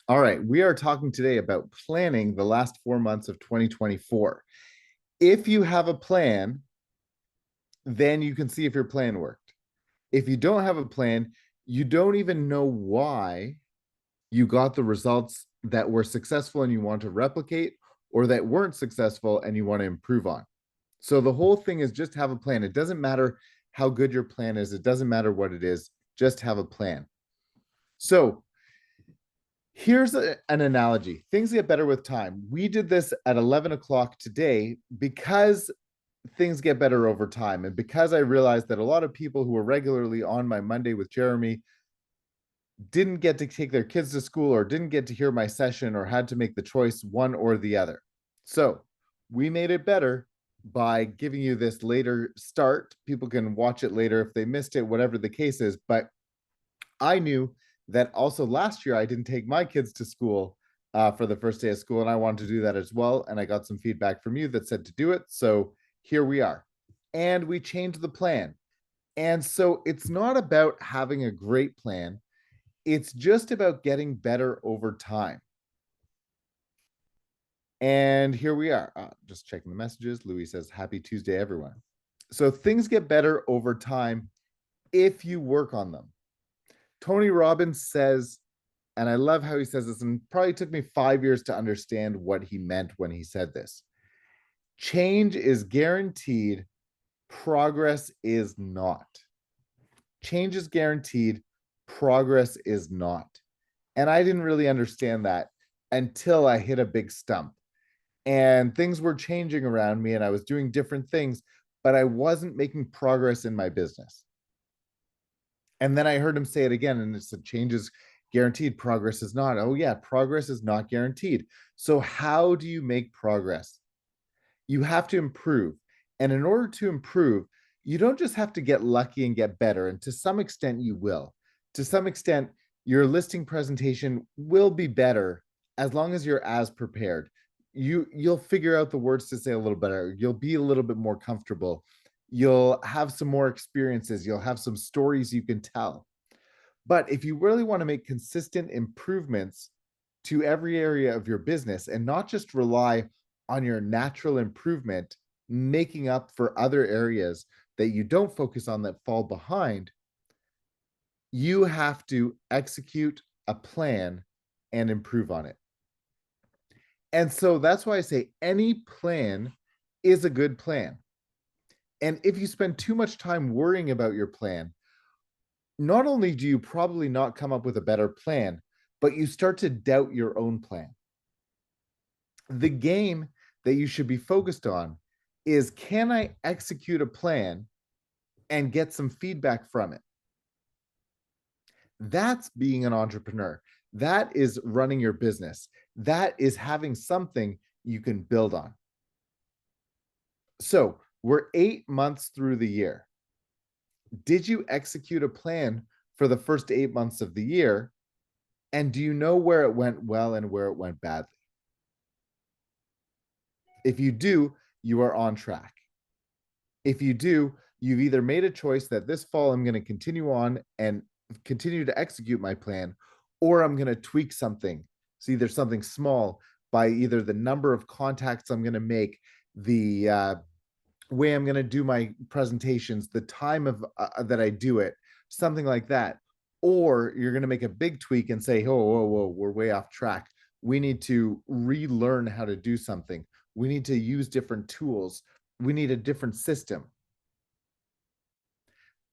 All right, we are talking today about planning the last 4 months of 2024. If you have a plan, then you can see if your plan worked. If you don't have a plan, you don't even know why you got the results that were successful and you want to replicate, or that weren't successful and you want to improve on. So the whole thing is just have a plan. It doesn't matter how good your plan is, it doesn't matter what it is, just have a plan. So here's an analogy. Things get better with time. We did this at 11 o'clock today because things get better over time. And because I realized that a lot of people who were regularly on my Monday with Jeremy didn't get to take their kids to school or didn't get to hear my session or had to make the choice one or the other. So we made it better by giving you this later start. People can watch it later if they missed it, whatever the case is. But I knew that also last year I didn't take my kids to school for the first day of school, and I wanted to do that as well. And I got some feedback from you that said to do it. So here we are. And we changed the plan. And so it's not about having a great plan, it's just about getting better over time. And here we are. Just checking the messages. Louis says, Happy Tuesday, everyone. So things get better over time if you work on them. Tony Robbins says, and I love how he says this, and probably took me 5 years to understand what he meant when he said this. Change is guaranteed, progress is not. Change is guaranteed, progress is not. And I didn't really understand that until I hit a big stump. And things were changing around me and I was doing different things, but I wasn't making progress in my business. And then I heard him say it again, and it's that change is guaranteed, progress is not. Oh, yeah, progress is not guaranteed. So, how do you make progress? You have to improve. And in order to improve, you don't just have to get lucky and get better. And to some extent, you will. To some extent, your listing presentation will be better as long as you're as prepared. You'll figure out the words to say a little better. You'll be a little bit more comfortable. You'll have some more experiences. You'll have some stories you can tell. But if you really want to make consistent improvements to every area of your business and not just rely on your natural improvement, making up for other areas that you don't focus on that fall behind, you have to execute a plan and improve on it. And so that's why I say any plan is a good plan. And if you spend too much time worrying about your plan, not only do you probably not come up with a better plan, but you start to doubt your own plan. The game that you should be focused on is, can I execute a plan and get some feedback from it? That's being an entrepreneur. That is running your business. That is having something you can build on. So we're 8 months through the year. Did you execute a plan for the first 8 months of the year? And do you know where it went well and where it went badly? If you do, you are on track. If you do, you've either made a choice that this fall I'm going to continue on and continue to execute my plan, or I'm going to tweak something. It's either something small by either the number of contacts I'm going to make, the way I'm going to do my presentations, the time of that I do it, something like that. Or you're going to make a big tweak and say, oh, whoa, whoa, we're way off track. We need to relearn how to do something. We need to use different tools. We need a different system.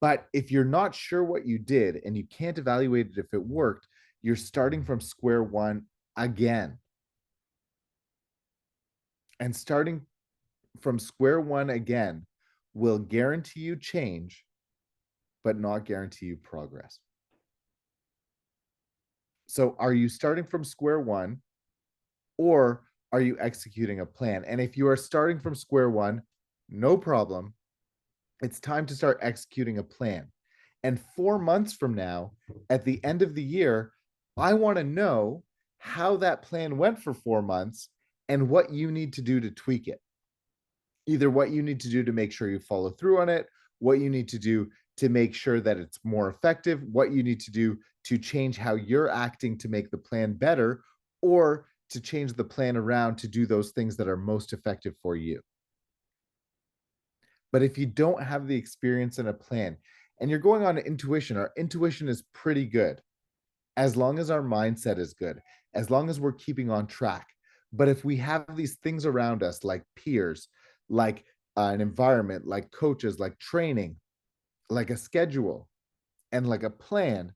But if you're not sure what you did and you can't evaluate it if it worked, you're starting from square one again. And starting from square one again will guarantee you change, but not guarantee you progress. So are you starting from square one, or are you executing a plan? And if you are starting from square one, no problem. It's time to start executing a plan. And 4 months from now, at the end of the year, I want to know how that plan went for 4 months and what you need to do to tweak it. Either what you need to do to make sure you follow through on it, what you need to do to make sure that it's more effective, what you need to do to change how you're acting to make the plan better, or to change the plan around to do those things that are most effective for you. But if you don't have the experience and a plan, and you're going on intuition, our intuition is pretty good as long as our mindset is good, as long as we're keeping on track. But if we have these things around us, like peers, like an environment, like coaches, like training, like a schedule, and like a plan,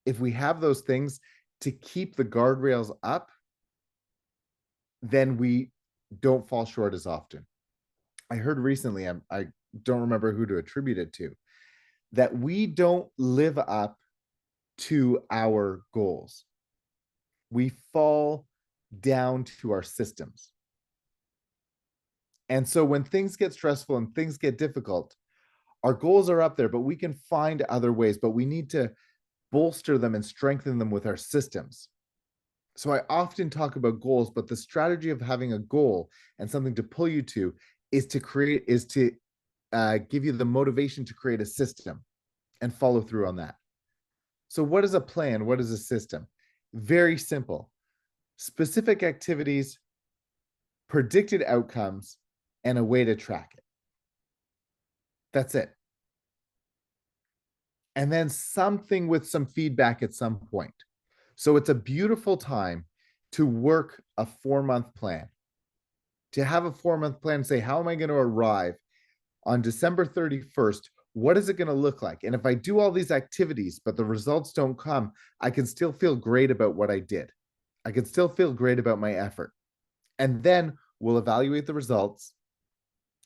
if we have those things to keep the guardrails up, then we don't fall short as often. I heard recently, I don't remember who to attribute it to, that we don't live up to our goals. We fall down to our systems. And so when things get stressful and things get difficult, our goals are up there, but we can find other ways, but we need to bolster them and strengthen them with our systems. So I often talk about goals, but the strategy of having a goal and something to pull you to is to give you the motivation to create a system and follow through on that. So what is a plan? What is a system? Very simple. Specific activities, predicted outcomes, and a way to track it. That's it. And then something with some feedback at some point. So it's a beautiful time to work a 4-month plan. To have a 4-month plan and say, how am I going to arrive on December 31st? What is it going to look like? And if I do all these activities, but the results don't come, I can still feel great about what I did. I can still feel great about my effort. And then we'll evaluate the results,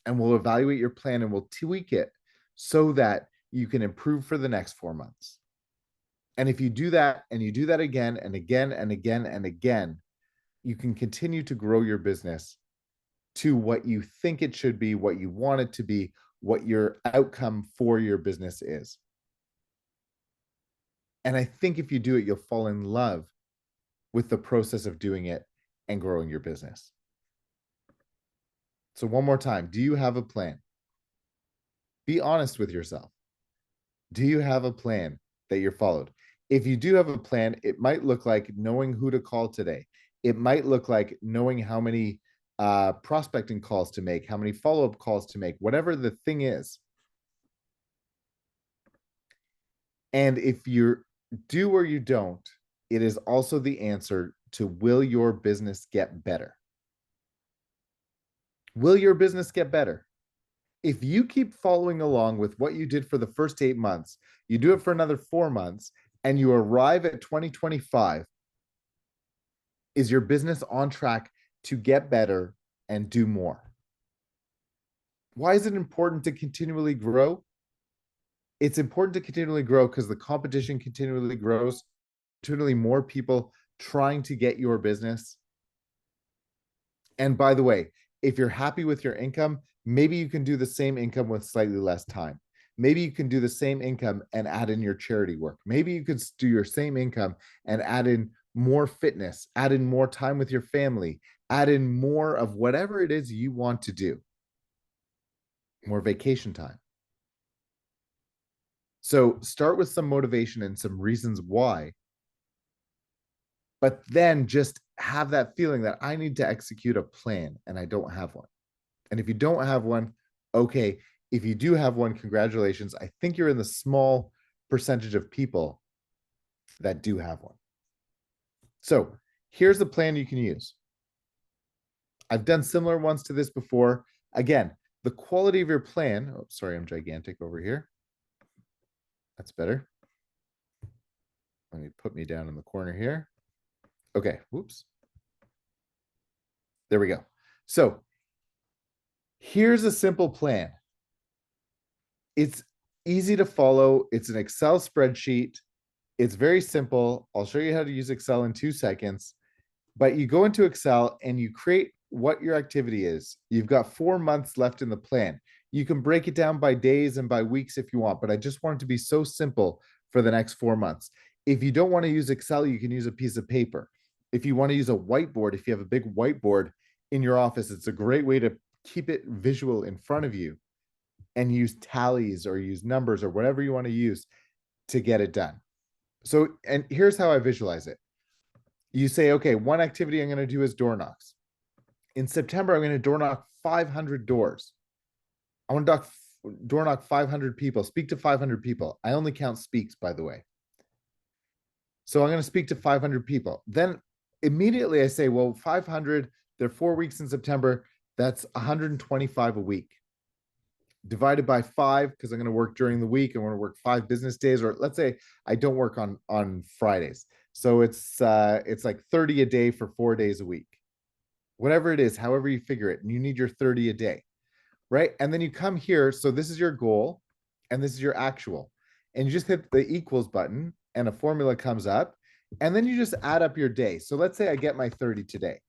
and we'll evaluate your plan, and we'll tweak it so that you can improve for the next 4 months. And if you do that, and you do that again and again and again and again, you can continue to grow your business to what you think it should be, what you want it to be, what your outcome for your business is. And I think if you do it, you'll fall in love with the process of doing it and growing your business. So one more time, do you have a plan? Be honest with yourself. Do you have a plan that you're followed? If you do have a plan, it might look like knowing who to call today. It might look like knowing how many prospecting calls to make, how many follow-up calls to make, whatever the thing is. And if you do or you don't, it is also the answer to, will your business get better? Will your business get better? If you keep following along with what you did for the first 8 months, you do it for another 4 months, and you arrive at 2025, is your business on track to get better and do more? Why is it important to continually grow? It's important to continually grow because the competition continually grows, continually more people trying to get your business. And by the way, if you're happy with your income, maybe you can do the same income with slightly less time. Maybe you can do the same income and add in your charity work. Maybe you could do your same income and add in more fitness, add in more time with your family, add in more of whatever it is you want to do, more vacation time. So start with some motivation and some reasons why, but then just have that feeling that I need to execute a plan and I don't have one. And if you don't have one, okay. If you do have one, congratulations. I think you're in the small percentage of people that do have one. So here's the plan you can use. I've done similar ones to this before. Again, the quality of your plan. Oh, sorry, I'm gigantic over here. That's better. Let me put me down in the corner here. Okay, whoops. There we go. So here's a simple plan. It's easy to follow. It's an Excel spreadsheet. It's very simple. I'll show you how to use Excel in 2 seconds. But you go into Excel and you create what your activity is. You've got 4 months left in the plan. You can break it down by days and by weeks if you want, but I just want it to be so simple for the next 4 months. If you don't want to use Excel, you can use a piece of paper. If you want to use a whiteboard, if you have a big whiteboard in your office, it's a great way to keep it visual in front of you and use tallies or use numbers or whatever you want to use to get it done. So, and here's how I visualize it. You say, okay, one activity I'm going to do is door knocks. In September, I'm going to door knock 500 doors. I want to door knock 500 people, speak to 500 people. I only count speaks, by the way. So I'm going to speak to 500 people. Then immediately I say, well, 500, there are 4 weeks in September. That's 125 a week. Divided by 5, because I'm going to work during the week. I'm going to work 5 business days, or let's say I don't work on Fridays. So it's like 30 a day for 4 days a week. Whatever it is, however you figure it, and you need your 30 a day, right? And then you come here. So this is your goal, and this is your actual. And you just hit the equals button, and a formula comes up, and then you just add up your day. So let's say I get my 30 today,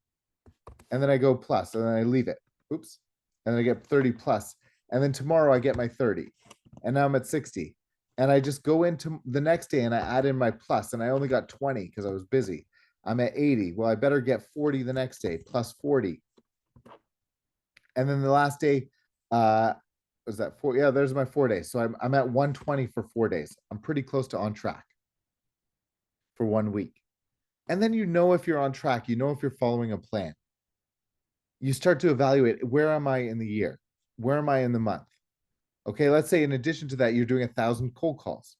and then I go plus, and then I leave it. Oops. And then I get 30 plus, and then tomorrow I get my 30, and now I'm at 60. And I just go into the next day and I add in my plus, and I only got 20 because I was busy. I'm at 80. Well, I better get 40 the next day, plus 40. And then the last day, was that 4? Yeah, there's my 4 days. So I'm at 120 for 4 days. I'm pretty close to on track for 1 week. And then you know if you're on track, you know if you're following a plan. You start to evaluate, where am I in the year? Where am I in the month? Okay, let's say in addition to that, you're doing 1,000 cold calls.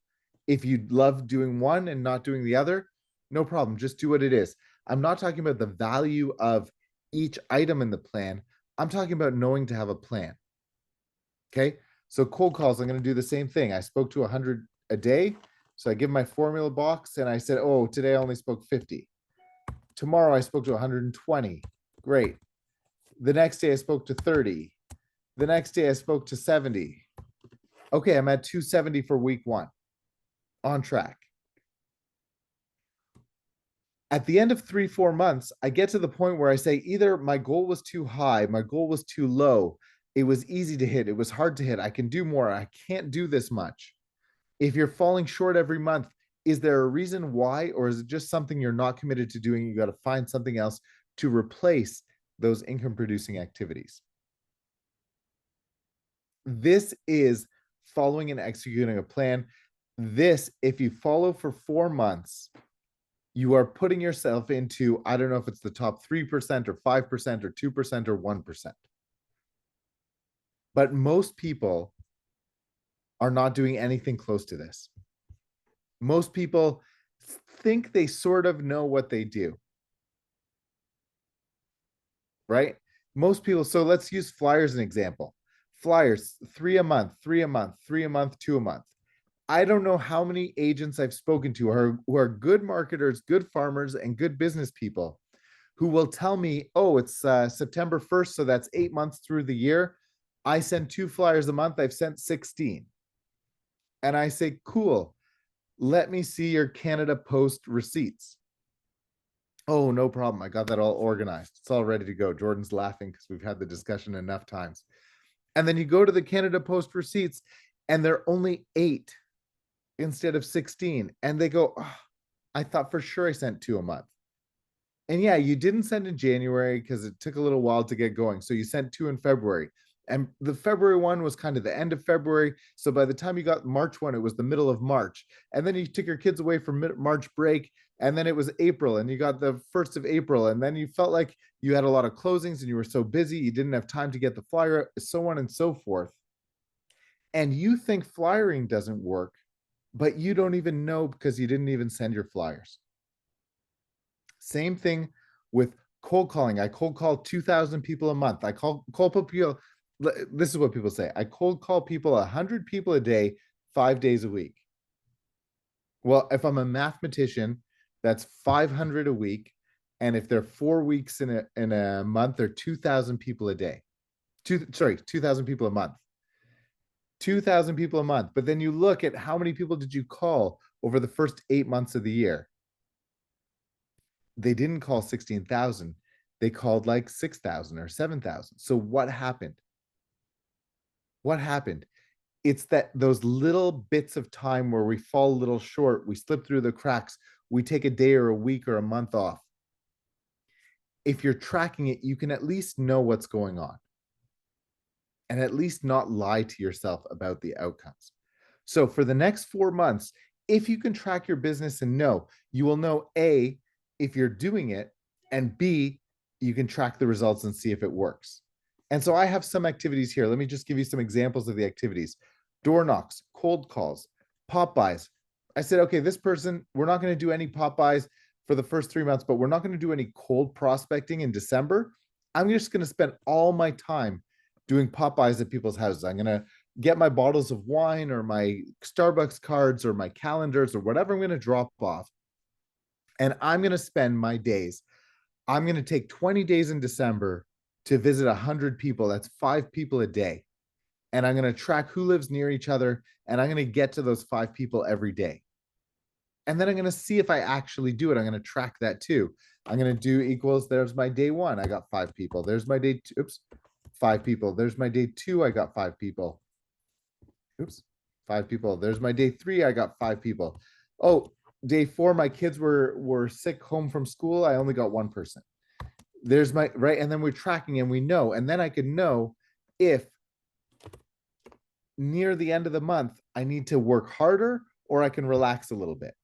If you love doing one and not doing the other, no problem. Just do what it is. I'm not talking about the value of each item in the plan. I'm talking about knowing to have a plan. Okay, so cold calls, I'm going to do the same thing. I spoke to 100 a day. So I give my formula box and I said, oh, today I only spoke 50. Tomorrow I spoke to 120. Great. The next day I spoke to 30. The next day I spoke to 70. Okay, I'm at 270 for week 1. On track. At the end of 3-4 months, I get to the point where I say either my goal was too high, my goal was too low, it was easy to hit, it was hard to hit, I can do more, I can't do this much. If you're falling short every month, is there a reason why, or is it just something you're not committed to doing? You got to find something else to replace those income producing activities. This is following and executing a plan. This, if you follow for 4 months, you are putting yourself into, I don't know if it's the top 3% or 5% or 2% or 1%. But most people are not doing anything close to this. Most people think they sort of know what they do, right? Most people, so let's use flyers as an example. Flyers, 3 a month, 3 a month, 3 a month, 2 a month. I don't know how many agents I've spoken to who are good marketers, good farmers, and good business people who will tell me, oh, it's September 1st, so that's 8 months through the year. I send 2 flyers a month. I've sent 16. And I say, cool, let me see your Canada Post receipts. Oh, no problem. I got that all organized. It's all ready to go. Jordan's laughing because we've had the discussion enough times. And then you go to the Canada Post receipts and they're only 8 instead of 16. And they go, oh, I thought for sure I sent 2 a month. And yeah, you didn't send in January because it took a little while to get going. So you sent 2 in February. And the February one was kind of the end of February. So by the time you got March one, it was the middle of March. And then you took your kids away from March break. And then it was April and you got the 1st of April. And then you felt like you had a lot of closings and you were so busy, you didn't have time to get the flyer, so on and so forth. And you think flyering doesn't work, but you don't even know because you didn't even send your flyers. Same thing with cold calling. I cold call 2,000 people a month. I cold people. This is what people say. I cold call people 100 people a day, 5 days a week. Well, if I'm a mathematician, that's 500 a week. And if they're 4 weeks in a month, they're 2,000 people a day. 2,000 people a month. 2,000 people a month. But then you look at how many people did you call over the first 8 months of the year? They didn't call 16,000. They called like 6,000 or 7,000. So what happened? What happened? It's that those little bits of time where we fall a little short, we slip through the cracks, we take a day or a week or a month off. If you're tracking it, you can at least know what's going on and at least not lie to yourself about the outcomes. So for the next 4 months, if you can track your business and know, you will know A, if you're doing it, and B, you can track the results and see if it works. And so I have some activities here. Let me just give you some examples of the activities. Door knocks, cold calls, pop buys. I said, okay, this person, we're not going to do any pop buys for the first 3 months, but we're not going to do any cold prospecting in December. I'm just going to spend all my time doing pop buys at people's houses. I'm going to get my bottles of wine or my Starbucks cards or my calendars or whatever I'm going to drop off. And I'm going to spend my days. I'm going to take 20 days in December to visit 100 people. That's 5 people a day. And I'm going to track who lives near each other. And I'm going to get to those 5 people every day. And then I'm going to see if I actually do it. I'm going to track that too. I'm going to do equals. There's my day 1. I got 5 people. There's my day 2. Oops. 5 people. There's my day 2. I got 5 people. Oops. 5 people. There's my day 3. I got 5 people. Oh, day 4, my kids were sick home from school. I only got 1 person. There's my, right. And then we're tracking and we know, and then I can know if near the end of the month, I need to work harder or I can relax a little bit.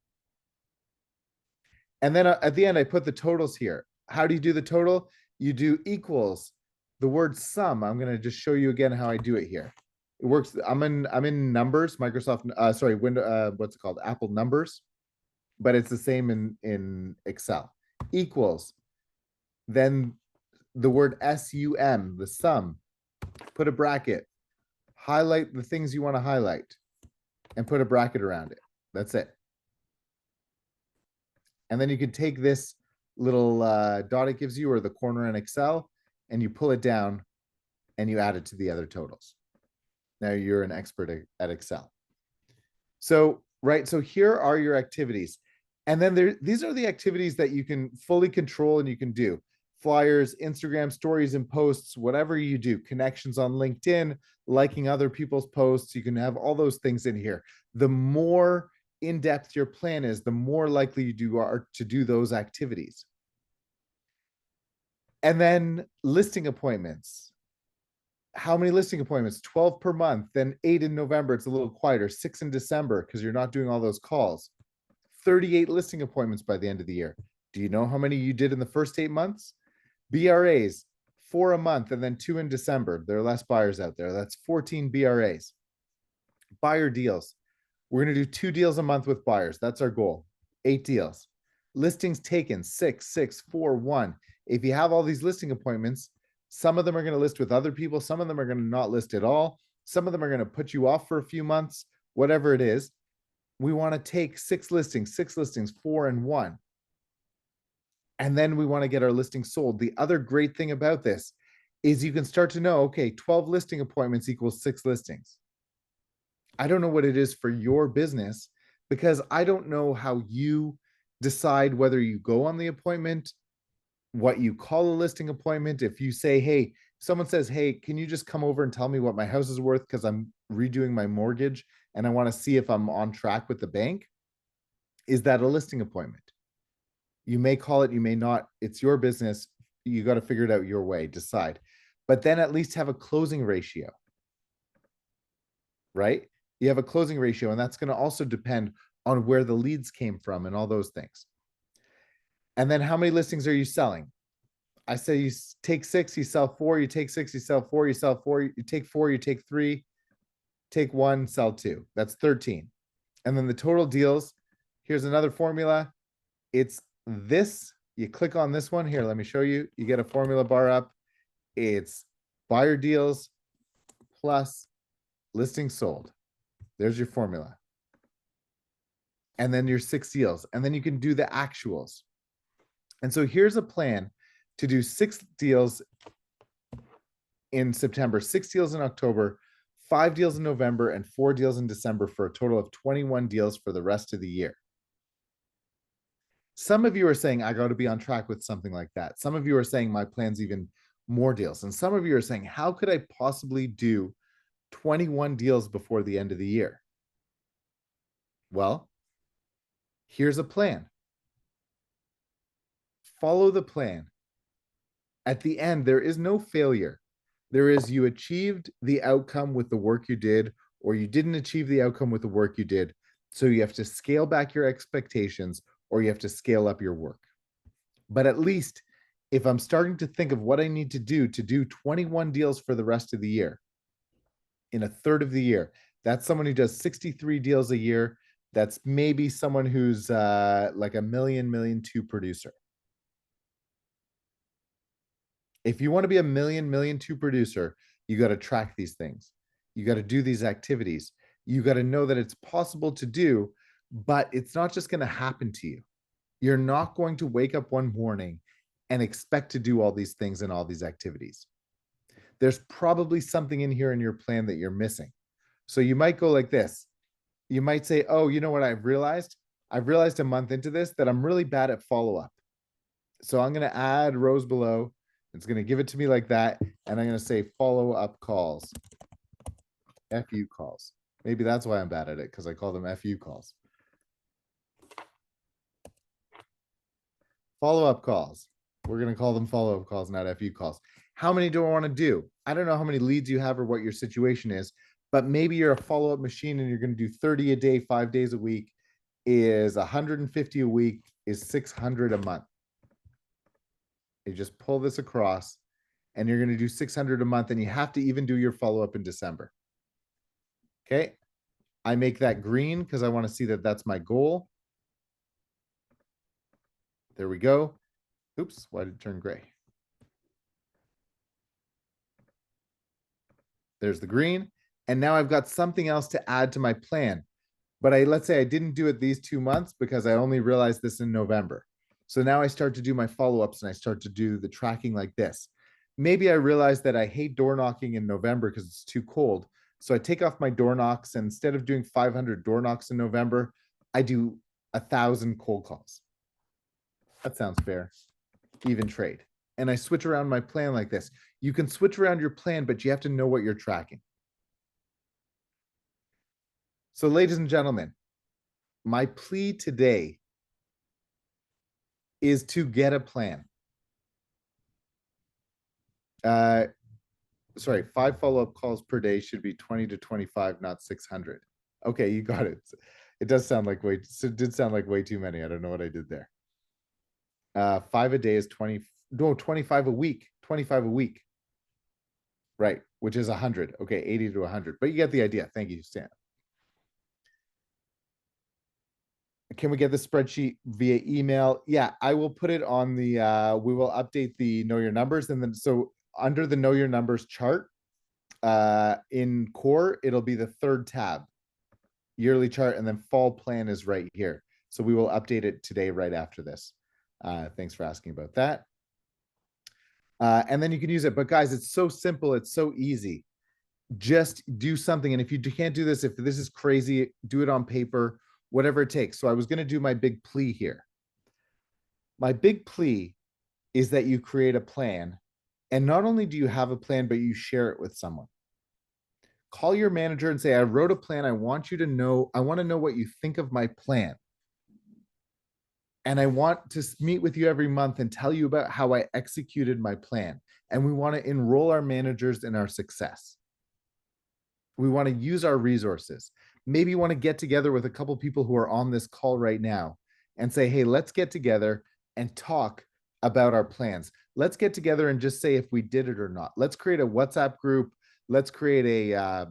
And then at the end, I put the totals here. How do you do the total? You do equals the word sum. I'm going to just show you again how I do it here. It works. I'm in Numbers, Microsoft, Windows, what's it called? Apple Numbers, but it's the same in Excel. Equals. Then the word SUM, the sum, put a bracket, highlight the things you want to highlight, and put a bracket around it. That's it. And then you can take this little dot it gives you, or the corner in Excel, and you pull it down and you add it to the other totals. Now you're an expert at Excel. So, right, so here are your activities. And then these are the activities that you can fully control and you can do. Flyers, Instagram stories and posts, whatever you do, connections on LinkedIn, liking other people's posts, you can have all those things in here. The more in-depth your plan is, the more likely you are to do those activities. And then listing appointments. How many listing appointments? 12 per month, then 8 in November. It's a little quieter. 6 in December because you're not doing all those calls. 38 listing appointments by the end of the year. Do you know how many you did in the first 8 months? BRAs, 4 a month and then 2 in December. There are less buyers out there. That's 14 BRAs. Buyer deals. We're going to do 2 deals a month with buyers. That's our goal. 8 deals. Listings taken, 6, 6, 4, 1. If you have all these listing appointments, some of them are going to list with other people. Some of them are going to not list at all. Some of them are going to put you off for a few months, whatever it is. We want to take 6 listings, 4 and 1. And then we want to get our listing sold. The other great thing about this is you can start to know, okay, 12 listing appointments equals 6 listings. I don't know what it is for your business because I don't know how you decide whether you go on the appointment, what you call a listing appointment. If you say, hey, someone says, hey, can you just come over and tell me what my house is worth because I'm redoing my mortgage and I want to see if I'm on track with the bank. Is that a listing appointment? You may call it, you may not. It's your business. You got to figure it out your way, decide. But then at least have a closing ratio, right? You have a closing ratio, and that's going to also depend on where the leads came from and all those things. And then how many listings are you selling? I say you take 6, you sell 4, you take 6, you sell 4, you sell 4, you take 4, you take 3, take 1, sell 2. That's 13. And then the total deals, here's another formula. It's this, you click on this one here. Let me show you. You get a formula bar up. It's buyer deals plus listing sold. There's your formula. And then your 6 deals. And then you can do the actuals. And so here's a plan to do 6 deals in September, 6 deals in October, 5 deals in November, and 4 deals in December for a total of 21 deals for the rest of the year. Some of you are saying, I got to be on track with something like that. Some of you are saying my plan's even more deals. And some of you are saying, how could I possibly do 21 deals before the end of the year? Well, here's a plan. Follow the plan. At the end, there is no failure. There is you achieved the outcome with the work you did, or you didn't achieve the outcome with the work you did. So you have to scale back your expectations or you have to scale up your work. But at least if I'm starting to think of what I need to do 21 deals for the rest of the year, in a third of the year, that's someone who does 63 deals a year. That's maybe someone who's like a million two producer. If you want to be a million two producer, you got to track these things. You got to do these activities. You got to know that it's possible to do, but it's not just going to happen to you. You're not going to wake up one morning and expect to do all these things and all these activities. There's probably something in here in your plan that you're missing. So you might go like this. You might say, oh, you know what I've realized? I've realized a month into this that I'm really bad at follow up. So I'm going to add rows below. It's going to give it to me like that. And I'm going to say follow up calls, FU calls. Maybe that's why I'm bad at it, because I call them FU calls. Follow up calls. We're going to call them follow up calls, not FU calls. How many do I want to do? I don't know how many leads you have or what your situation is, but maybe you're a follow up machine and you're going to do 30 a day, 5 days a week, is 150 a week, is 600 a month. You just pull this across and you're going to do 600 a month, and you have to even do your follow up in December. Okay. I make that green because I want to see that that's my goal. There we go. Oops, why did it turn gray? There's the green. And now I've got something else to add to my plan. But let's say I didn't do it these 2 months because I only realized this in November. So now I start to do my follow-ups and I start to do the tracking like this. Maybe I realize that I hate door knocking in November because it's too cold. So I take off my door knocks, and instead of doing 500 door knocks in November, I do 1,000 cold calls. That sounds fair. Even trade. And I switch around my plan like this. You can switch around your plan, but you have to know what you're tracking. So, ladies and gentlemen, my plea today is to get a plan. Sorry, 5 follow-up calls per day should be 20 to 25, not 600. Okay, you got it. It does sound like way, so it did sound like way too many. I don't know what I did there. 5 a day is 20, no, 25 a week, 25 a week. Right, which is 100. Okay, 80 to 100. But you get the idea. Thank you, Stan. Can we get the spreadsheet via email? Yeah, I will put it on the, we will update the know your numbers. And then, so under the know your numbers chart, in core, it'll be the 3rd tab, yearly chart, and then fall plan is right here. So we will update it today, right after this. Thanks for asking about that. And then you can use it. But guys, it's so simple. It's so easy. Just do something. And if you can't do this, if this is crazy, do it on paper, whatever it takes. So I was going to do my big plea here. My big plea is that you create a plan. And not only do you have a plan, but you share it with someone. Call your manager and say, I wrote a plan. I want you to know, I want to know what you think of my plan. And I want to meet with you every month and tell you about how I executed my plan. And we want to enroll our managers in our success. We want to use our resources. Maybe you want to get together with a couple people who are on this call right now and say, hey, let's get together and talk about our plans. Let's get together and just say if we did it or not. Let's create a WhatsApp group. Let's create a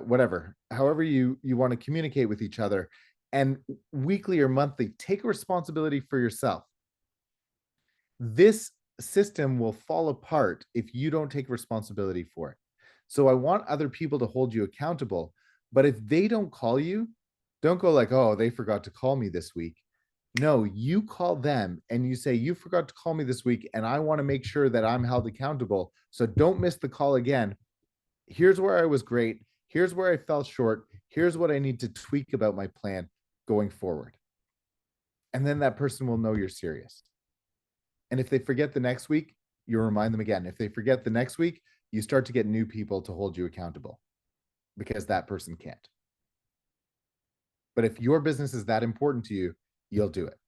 whatever, however you want to communicate with each other. And weekly or monthly, take responsibility for yourself. This system will fall apart if you don't take responsibility for it. So I want other people to hold you accountable. But if they don't call you, don't go like, oh, they forgot to call me this week. No, you call them and you say, you forgot to call me this week, and I want to make sure that I'm held accountable. So don't miss the call again. Here's where I was great. Here's where I fell short. Here's what I need to tweak about my plan going forward. And then that person will know you're serious. And if they forget the next week, you remind them again. If they forget the next week, you start to get new people to hold you accountable because that person can't. But if your business is that important to you, you'll do it.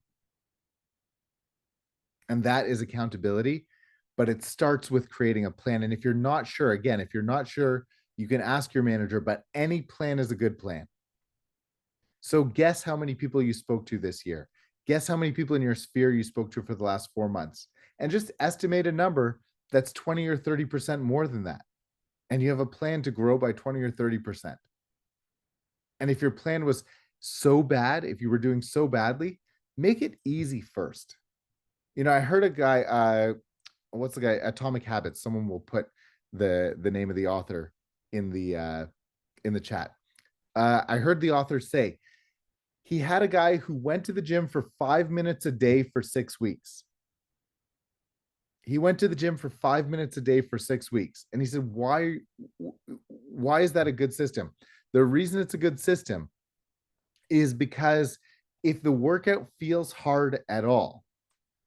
And that is accountability, but it starts with creating a plan. And if you're not sure, again, if you're not sure, you can ask your manager, but any plan is a good plan. So guess how many people you spoke to this year. Guess how many people in your sphere you spoke to for the last 4 months. And just estimate a number that's 20 or 30% more than that. And you have a plan to grow by 20 or 30%. And if your plan was so bad, if you were doing so badly, make it easy first. I heard a guy, what's the guy? Atomic Habits. Someone will put the name of the author in the chat. I heard the author say he had a guy who went to the gym for 5 minutes a day for 6 weeks. He went to the gym for 5 minutes a day for 6 weeks. And he said, why is that a good system? The reason it's a good system is because if the workout feels hard at all,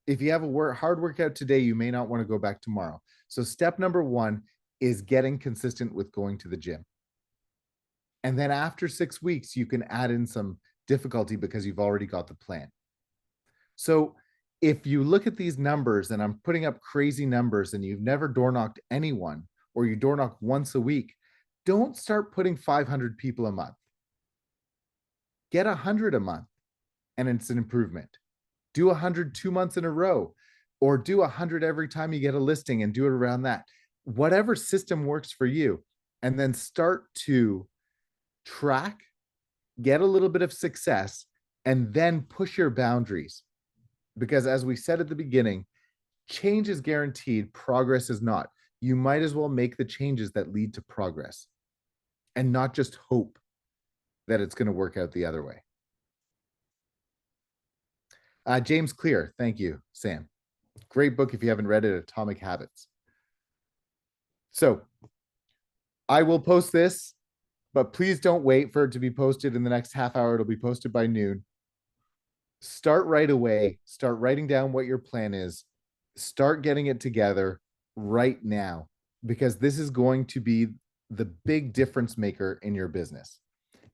if you have a hard workout today, you may not want to go back tomorrow. So step number one is getting consistent with going to the gym. And then after 6 weeks, you can add in some difficulty because you've already got the plan. So if you look at these numbers, and I'm putting up crazy numbers, and you've never door knocked anyone, or you door knock once a week, don't start putting 500 people a month. Get 100 a month, and it's an improvement. Do 100 2 months in a row, or do 100 every time you get a listing and do it around that. Whatever system works for you, and then start to track, get a little bit of success, and then push your boundaries. Because as we said at the beginning, change is guaranteed, progress is not. You might as well make the changes that lead to progress and not just hope that it's going to work out the other way. James Clear, thank you, Sam. Great book if you haven't read it, Atomic Habits. So I will post this, but please don't wait for it to be posted in the next half hour. It'll be posted by noon. Start right away. Start writing down what your plan is. Start getting it together right now, because this is going to be the big difference maker in your business.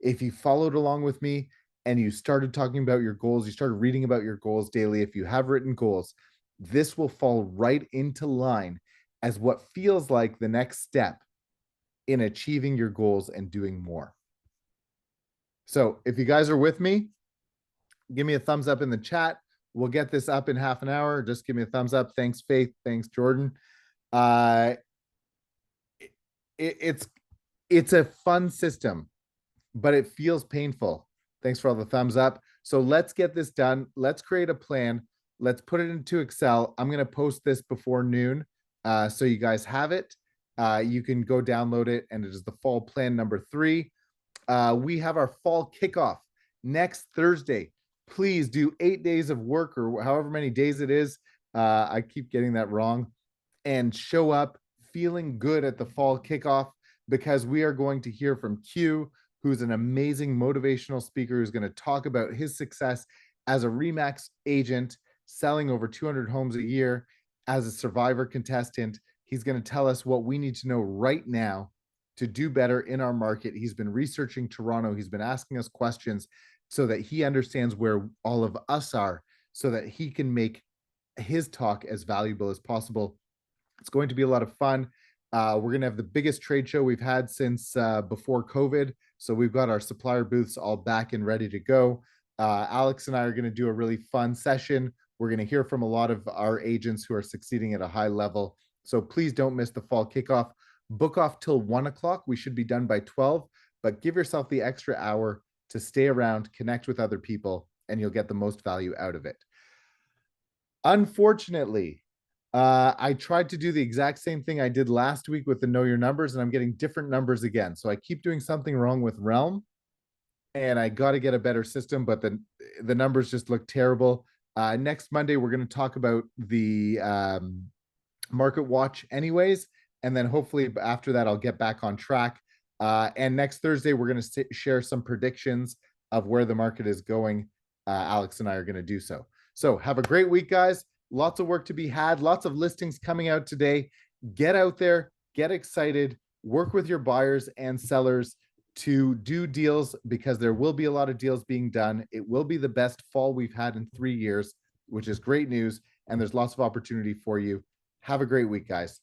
If you followed along with me and you started talking about your goals, you started reading about your goals daily, if you have written goals, this will fall right into line as what feels like the next step in achieving your goals and doing more. So if you guys are with me, give me a thumbs up in the chat. We'll get this up in half an hour. Just give me a thumbs up. Thanks, Faith. Thanks, Jordan. It's a fun system, but it feels painful. Thanks for all the thumbs up. So let's get this done. Let's create a plan. Let's put it into Excel. I'm going to post this before noon, so you guys have it. You can go download it, and it is the fall plan number 3. We have our fall kickoff next Thursday. Please do 8 days of work, or however many days it is. I keep getting that wrong. And show up feeling good at the fall kickoff, because we are going to hear from Q, who's an amazing motivational speaker who's going to talk about his success as a RE/MAX agent, selling over 200 homes a year, as a survivor contestant. He's going to tell us what we need to know right now to do better in our market. He's been researching Toronto. He's been asking us questions so that he understands where all of us are, so that he can make his talk as valuable as possible. It's going to be a lot of fun. We're going to have the biggest trade show we've had since before COVID. So we've got our supplier booths all back and ready to go. Alex and I are going to do a really fun session. We're going to hear from a lot of our agents who are succeeding at a high level. So please don't miss the fall kickoff. Book off till 1 o'clock. We should be done by 12, but give yourself the extra hour to stay around, connect with other people, and you'll get the most value out of it. Unfortunately, I tried to do the exact same thing I did last week with the Know Your Numbers, and I'm getting different numbers again. So I keep doing something wrong with Realm, and I got to get a better system, but the numbers just look terrible. Next Monday, we're going to talk about the Market Watch anyways, and then hopefully after that, I'll get back on track. And next Thursday, we're going to share some predictions of where the market is going. Alex and I are going to do so. So have a great week, guys. Lots of work to be had. Lots of listings coming out today. Get out there, get excited, work with your buyers and sellers to do deals, because there will be a lot of deals being done. It will be the best fall we've had in 3 years, which is great news. And there's lots of opportunity for you. Have a great week, guys.